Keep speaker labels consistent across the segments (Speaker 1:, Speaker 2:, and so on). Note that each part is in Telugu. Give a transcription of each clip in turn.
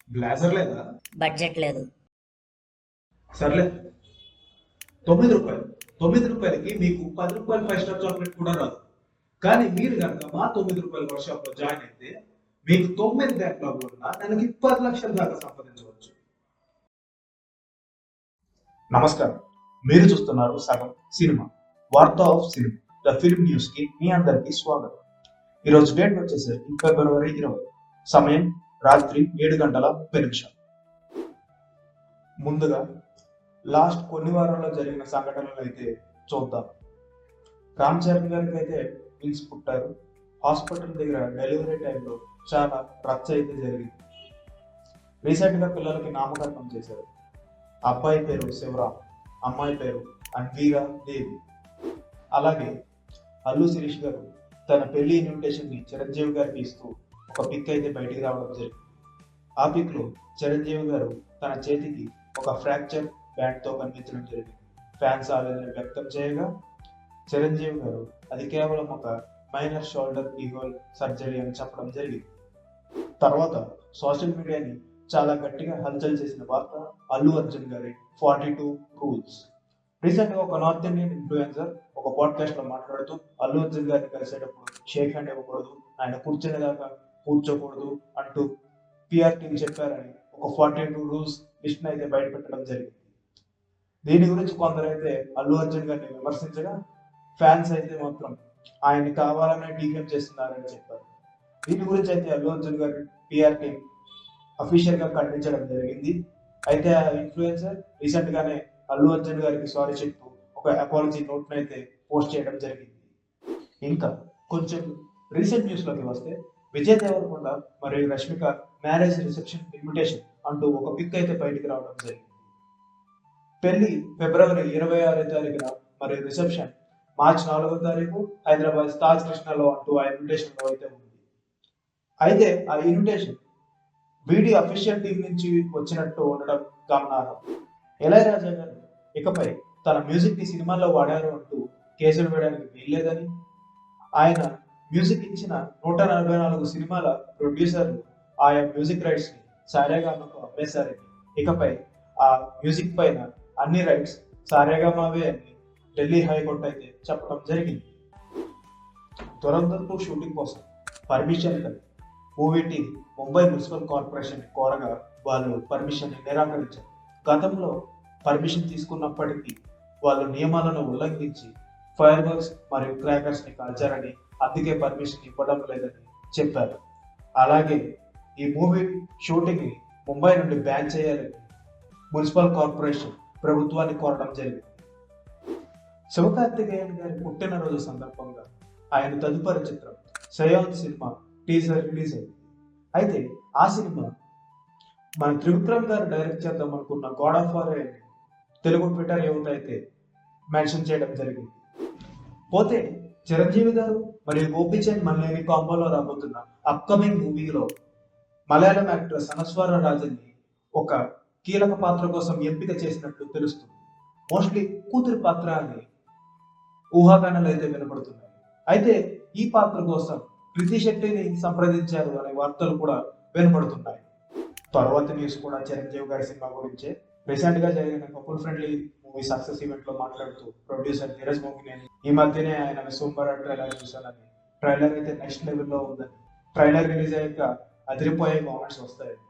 Speaker 1: బ్లాజర్ లేదా?
Speaker 2: బడ్జెట్ లేదు.
Speaker 1: సర్లే, 9 రూపాయలు. 9 రూపాయలకి మీకు 10 రూపాయలు 5 స్టార్ చాక్లెట్ కూడా రాదు. కానీ మీరు కనుక మా 9 రూపాయల వర్క్షాప్ లో జాయిన్ అయితే మీకు 9 గంటల ఉన్న నెలకి 10 లక్షల దాకా సంపాదించవచ్చు. నమస్కారం, మీరు చూస్తున్నారు సగం సినిమా, వార్తా of cinema, the film news కి మీ అందరికి స్వాగతం. ఈరోజు డేట్ వచ్చేసరికి ఫిబ్రవరి 20, సమయం రాత్రి 7 గంటల 30 నిమిషాలు. ముందుగా లాస్ట్ కొన్ని వారాల్లో జరిగిన సంఘటనలు అయితే చూద్దాం. రామ్ చరణ్ గారికి అయితే ట్విన్స్ పుట్టారు. హాస్పిటల్ దగ్గర డెలివరీ టైంలో చాలా రచ్చ అయితే జరిగింది. రీసెంట్ గా పిల్లలకి నామకరణం చేశారు. అబ్బాయి పేరు శివరామ్, అమ్మాయి పేరు అన్వీరా దేవి. అలాగే అల్లు శిరీష్ గారు తన పెళ్లి ఇన్విటేషన్ ని చిరంజీవి గారికి ఇస్తూ ఒక పిక్ అయితే బయటికి రావడం జరిగింది. ఆ పిక్ లో చిరంజీవి గారు తన చేతికి ఒక ఫ్రాక్చర్ బ్యాండ్ తో కనిపించడం జరిగింది. ఫ్యాన్స్ ఆవేదన వ్యక్తం చేయగా చిరంజీవి గారు అది కేవలం ఒక మైనర్ షోల్డర్ కీహోల్ సర్జరీ అని చెప్పడం జరిగింది. తర్వాత సోషల్ మీడియాని చాలా గట్టిగా హల్చల్ చేసిన వార్త అల్లు అర్జున్ గారి 42 రూల్స్. రీసెంట్ గా ఒక నార్త్ ఇండియన్ ఇన్ఫ్లుయెన్సర్ ఒక పాడ్కాస్ట్ లో మాట్లాడుతూ అల్లు అర్జున్ గారిని కలిసేటప్పుడు షేక్ హ్యాండ్ ఇవ్వకూడదు, ఆయన కూర్చునే దాకా కూర్చోకూడదు అంటూ పిఆర్ టీం చెప్పారని ఒక 42 రూల్స్ లిస్ట్ అయితే బయట పెట్టడం జరిగింది. దీని గురించి కొందరైతే అల్లు అర్జున్ గారిని విమర్శించగా ఫ్యాన్స్ అయితే మాత్రం ఆయన్ని కావాలనే డిఫేమ్ చేస్తున్నారని చెప్పారు. దీని గురించి అయితే అల్లు అర్జున్ గారి పిఆర్ టీం అఫీషియల్ గా ఖండించడం జరిగింది. అయితే ఆ ఇన్ఫ్లుయెన్సర్ రీసెంట్ గానే అల్లు అర్జున్ గారికి సారీ చెప్తూ ఒక అపాలజీ నోట్ అయితే పోస్ట్ చేయడం జరిగింది. ఇంకా కొంచెం రీసెంట్ న్యూస్ లోకి వస్తే విజయ్ దేవరకొండ మరియు రష్మిక మ్యారేజ్ రిసెప్షన్ ఇన్విటేషన్ అంటూ ఒక పిక్ అయితే బయటికి రావడం జరిగింది. పెళ్లి ఫిబ్రవరి 26 మరియు రిసెప్షన్ మార్చి 4 హైదరాబాద్ తాజ్ కృష్ణలో అంటూ ఆ ఇన్విటేషన్ లో అయితే ఉంది. అయితే ఆ ఇన్విటేషన్ వీడి అఫీషియల్ టీం నుంచి వచ్చినట్టు ఉండడం గమనార్హం. ఇళయరాజా గారు ఇకపై తన మ్యూజిక్ ని సినిమాల్లో వాడారు అంటూ కేసులు వేయడానికి వీల్లేదని, ఆయన మ్యూజిక్ ఇచ్చిన 144 సినిమాల ప్రొడ్యూసర్లు ఆయా మ్యూజిక్ రైట్స్ ని సారేగామకు అమ్మేశారని, ఇకపై ఆ మ్యూజిక్ పైన అన్ని రైట్స్ సారేగామావే అని ఢిల్లీ హైకోర్టు అయితే చెప్పడం జరిగింది. దురంధర్ 2 షూటింగ్ కోసం permission movie team Mumbai municipal corporation కోరగా వాళ్ళు పర్మిషన్ నిరాకరించారు. గతంలో పర్మిషన్ తీసుకున్నప్పటికీ వాళ్ళు నియమాలను ఉల్లంఘించి ఫైర్ వర్క్స్ మరియు క్రాకర్స్ ని కాల్చారని, అందుకే పర్మిషన్ ఇవ్వడం లేదని చెప్పారు. అలాగే ఈ మూవీ షూటింగ్ ని ముంబై నుండి బ్యాన్ చేయాలని మున్సిపల్ కార్పొరేషన్ ప్రభుత్వాన్ని కోరడం జరిగింది. శివకార్తికేయన్ గారి పుట్టినరోజు సందర్భంగా ఆయన తదుపరి చిత్రం సయోన్ సినిమా టీజర్ రిలీజ్ అయింది. అయితే ఆ సినిమా మన త్రివిక్రమ్ గారు డైరెక్ట్ చేద్దాం అనుకున్న గాడ్ ఆఫ్ వార్ అని తెలుగు ట్విట్టర్ యువత అయితే మెన్షన్ చేయడం జరిగింది. పోతే చిరంజీవి గారు మరియు గోపీచంద్ మల్లేని కాంబోలో రాబోతున్న అప్కమింగ్ మూవీలో మలయాళం యాక్టర్ అనస్వర రాజన్ ని ఒక కీలక పాత్ర కోసం ఎంపిక చేసినట్టు తెలుస్తుంది. మోస్ట్లీ కూతురి పాత్ర అని ఊహాగానాలు అయితే వినపడుతున్నాయి. అయితే ఈ పాత్ర కోసం కృతి శెట్టిని సంప్రదించారు అనే వార్తలు కూడా వినపడుతున్నాయి. తర్వాత న్యూస్ కూడా చిరంజీవి గారి సినిమా గురించే. రీసెంట్ గా జరిగిన couple friendly movie success event లో మాట్లాడుతూ ప్రొడ్యూసర్ ధీరజ్ మోగినేని ఈ మధ్యనే ఆయన విశ్వంబర ట్రైలర్ చూశానని, ట్రైలర్ అయితే నెక్స్ట్ లెవెల్లో ఉందని, ట్రైలర్ రిలీజ్ అయ్యాక అదిరిపోయే కామెంట్స్ వస్తాయని,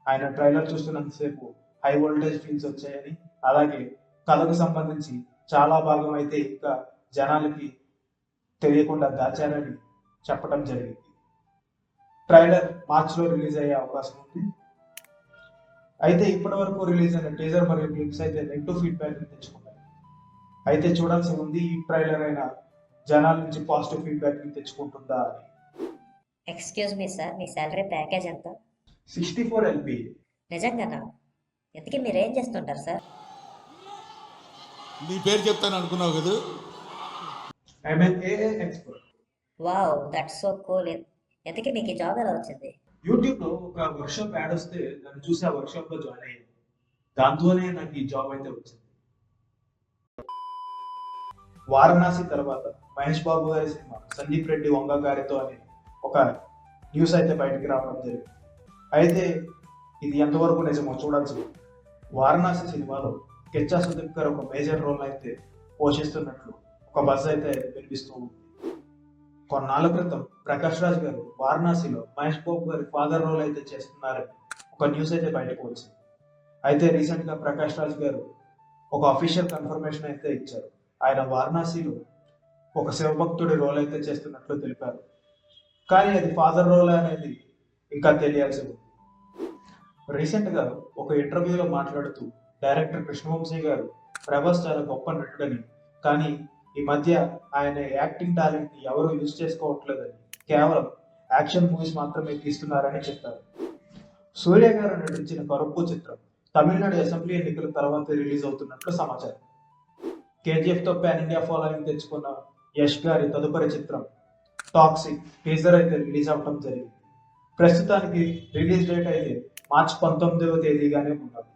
Speaker 1: ఆయన ట్రైలర్ చూస్తున్నంతసేపు హై వోల్టేజ్ ఫీల్స్ వచ్చాయని, అలాగే కథకు సంబంధించి చాలా భాగం అయితే ఇంకా జనాలకి తెలియకుండా దాచారని చెప్పడం జరిగింది. ట్రైలర్ మార్చిలో రిలీజ్ అయ్యే అవకాశం ఉంది. అయితే ఇప్పటి వరకు రిలీజ్ అయిన టీజర్ మరియు క్లిప్స్ అయితే నెగిటివ్ ఫీడ్బ్యాక్ తెచ్చుకున్నాయి. అయితే చూడాల్సి ఉంది ఈ ట్రైలర్ అయినా జనాల నుంచి పాజిటివ్ ఫీడ్బ్యాక్ తెచ్చుకుంటుందా అని.
Speaker 2: ఎక్స్క్యూజ్ మీ సార్, మీ శాలరీ ప్యాకేజ్ ఎంత?
Speaker 1: 64 LPA.
Speaker 2: నిజంగానా? ఎందుకు మీరేం చేస్తుంటారు సార్?
Speaker 3: నీ పేరు చెప్తాను అనుకున్నావు కదా.
Speaker 1: I'm an AA expert.
Speaker 2: Wow, that's so cool. ఎందుకు మీకు ఈ జాబ్ ఎలా వచ్చింది?
Speaker 1: యూట్యూబ్ లో ఒక వర్క్షాప్ యాడ్ వస్తే దాన్ని చూసి ఆ వర్క్షాప్ లో జాయిన్ అయ్యాను. దాంతోనే నాకు ఈ జాబ్ అయితే వచ్చింది. వారణాసి తర్వాత మహేష్ బాబు గారి సినిమా సందీప్ రెడ్డి వంగ గారితో అని ఒక న్యూస్ అయితే బయటికి రావడం జరిగింది. అయితే ఇది ఎంతవరకు నిజమో చూడాల్సింది. వారణాసి సినిమాలో కిచ్చా సుదీప్ గారు ఒక మేజర్ రోల్ అయితే పోషిస్తున్నట్లు ఒక బజ్ అయితే వినిపిస్తూ ఉంది. కొన్నాళ్ళ క్రితం ప్రకాష్ రాజ్ గారు వారణాసిలో మహేష్ బాబు గారి ఫాదర్ రోల్ అయితే చేస్తున్నారని ఒక న్యూస్ అయితే బయటకు వచ్చింది. అయితే రీసెంట్ గా ప్రకాష్ రాజ్ గారు ఒక అఫీషియల్ కన్ఫర్మేషన్ అయితే ఇచ్చారు. ఆయన వారణాసిలో ఒక శివభక్తుడి రోల్ అయితే చేస్తున్నట్లు తెలిపారు. కానీ అది ఫాదర్ రోల్ అనేది ఇంకా తెలియాల్సి ఉంది. రీసెంట్ గా ఒక ఇంటర్వ్యూలో మాట్లాడుతూ డైరెక్టర్ కృష్ణవంశీ గారు ప్రభాస్ చాలా గొప్ప నటుడని, కానీ ఈ మధ్య ఆయన యాక్టింగ్ టాలెంట్ ని ఎవరు యూజ్ చేసుకోవట్లేదని, కేవలం యాక్షన్ మూవీస్ మాత్రమే తీస్తున్నారని చెప్పారు. సూర్య గారు నటించిన కరుప్పు చిత్రం తమిళనాడు అసెంబ్లీ ఎన్నికల తర్వాత రిలీజ్ అవుతున్నట్లు సమాచారం. కేజీఎఫ్ తో పాన్ ఇండియా ఫాలోయింగ్ తెచ్చుకున్న యష్ గారి తదుపరి చిత్రం టాక్సిక్ టీజర్ అయితే రిలీజ్ అవ్వడం జరిగింది. ప్రస్తుతానికి రిలీజ్ డేట్ అయితే మార్చి 19వ తేదీగానే ఉన్నది.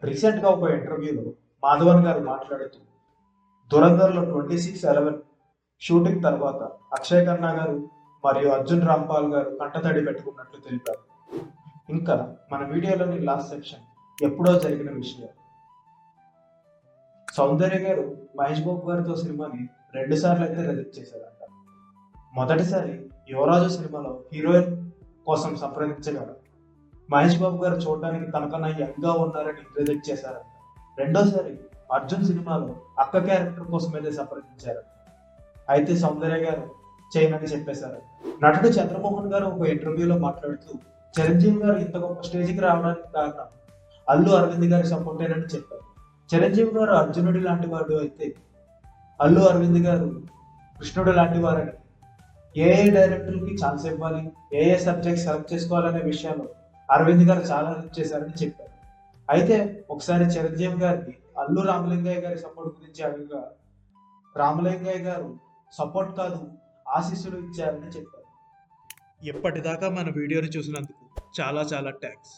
Speaker 1: రీసెంట్ గా ఒక ఇంటర్వ్యూలో మాధవన్ గారు మాట్లాడుతూ ధురంధర్లో 26/11 షూటింగ్ తర్వాత అక్షయ్ ఖన్నా గారు మరియు అర్జున్ రాంపాల్ గారు కంటతడి పెట్టుకున్నట్లు తెలిపారు. ఇంకా మన వీడియోలోని లాస్ట్ సెక్షన్ ఎప్పుడో జరిగిన విషయం. సౌందర్య గారు మహేష్ బాబు గారితో సినిమాని 2 సార్లు అయితే రిజెక్ట్ చేశారంట. మొదటిసారి యువరాజు సినిమాలో హీరోయిన్ కోసం సంప్రదించగా మహేష్ బాబు గారు చూడడానికి తనకన్నా యంగ్ గా ఉన్నారని రిజెక్ట్ చేశారంట. రెండోసారి అర్జున్ సినిమాలో అక్క క్యారెక్టర్ కోసం అయితే సంప్రదించారు. అయితే సౌందర్య గారు చేయనని చెప్పేశారు. నటుడు చంద్రమోహన్ గారు ఒక ఇంటర్వ్యూలో మాట్లాడుతూ చిరంజీవి గారు ఇంత గొప్ప స్టేజ్కి రావడానికి కారణం అల్లు అరవింద్ గారి సపోర్టేనని చెప్పారు. చిరంజీవి గారు అర్జునుడి లాంటి వాడు అయితే అల్లు అరవింద్ గారు కృష్ణుడు లాంటి వారని, ఏ డైరెక్టర్కి ఛాన్స్ ఇవ్వాలి, ఏ సబ్జెక్ట్ సెలెక్ట్ చేసుకోవాలనే విషయాల్లో అరవింద్ గారు చాలా హెల్ప్ చేశారని చెప్పారు. అయితే ఒకసారి చిరంజీవి గారిని అల్లు రామలింగయ్య గారి సపోర్ట్ గురించి అడగగా రామలింగయ్య గారు సపోర్ట్ కాదు ఆశీస్సులు ఇచ్చారని చెప్పారు. ఇప్పటిదాకా మన వీడియోని చూసినందుకు చాలా థ్యాంక్స్.